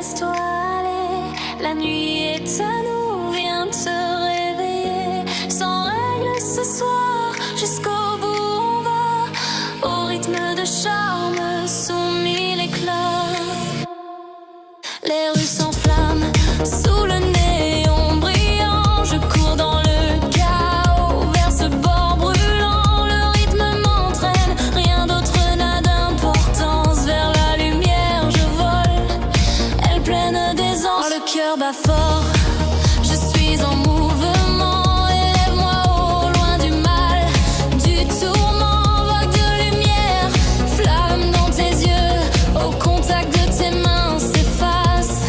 laisse-toi aller. La nuit est à nous, viens te réveiller. Sans règle ce soir, jusqu'au bout on va. Au rythme de charme, sous mille éclats. Les rues s'enflamment sous le néon brillant. Je cours dans le chaos vers ce bord brûlant. Le rythme m'entraîne, rien d'autre n'a d'importance. Vers la lumière je vole, elle pleine d'aisance. Le cœur bat fort, je suis en mouvement. Élève-moi au loin du mal, du tourment. Vague de lumière, flamme dans tes yeux. Au contact de tes mains s'efface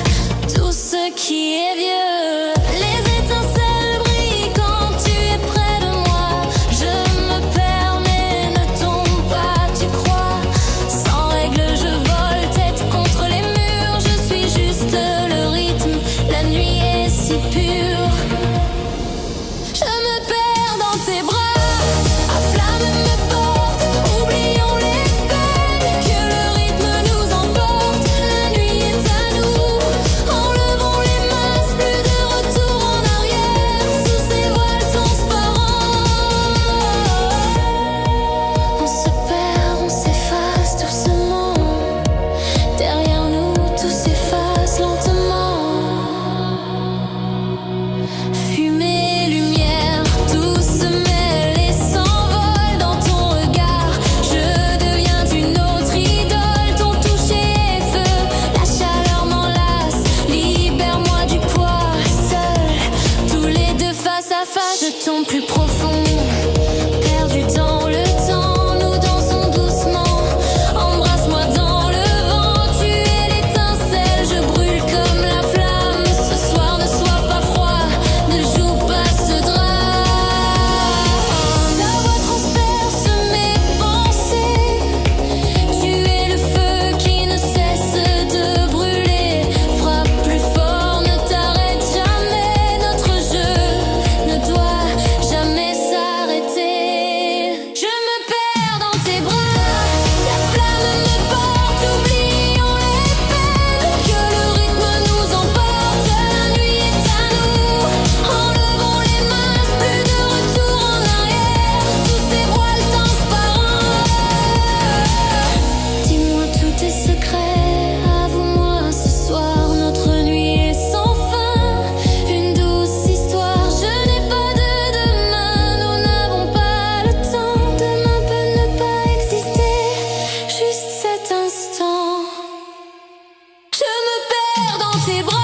tout ce qui est vieux. Les étincelles brillent quand tu es près de moi. Je me perds mais ne tombe pas, tu crois. Sans règle je vole, tête contre les murs. Je suis juste le rythme, la nuit est si pure. Je me perds dans tes bras, un flamme me porte. Oublions les peines, que le rythme nous emporte. La nuit est à nous, enlevons les masques. Plus de retour en arrière, sous ces voiles transparents. On se perd, on s'efface doucement. Derrière nous, tout s'efface lentement. Fumée, lumière, tout se mêle et s'envole dans ton regard. Je deviens une autre idole, ton toucher est feu. La chaleur m'enlace, libère-moi du poids. Seul, tous les deux face à face, je tombe plus profond. Perdu dans le temps, nous dansons doucement. Embrasse-moi dans le vent, tu es l'étincelle. Je brûle comme la flamme, ce soir ne sois pas froid. Ne joue pas ce drame. Ta voix transperce mes pensées. Tu es le feu qui ne cesse de brûler. Frappe plus fort, ne t'arrête jamais. Notre jeu ne doit jamais s'arrêter. Je me perds dans tes bras, la flamme me porte. Oublions les peines, que le rythme nous emporte. La nuit est à nous, enlevons les masques. Plus de retour en arrière, sous ces voiles transparents. Dis-moi tous tes secrets, avoue-moi ce soir. Notre nuit est sans fin, une douce histoire. Je n'ai pas de demain, nous n'avons pas le temps. Demain peut ne pas exister, juste cet instant. Je me perds dans tes bras.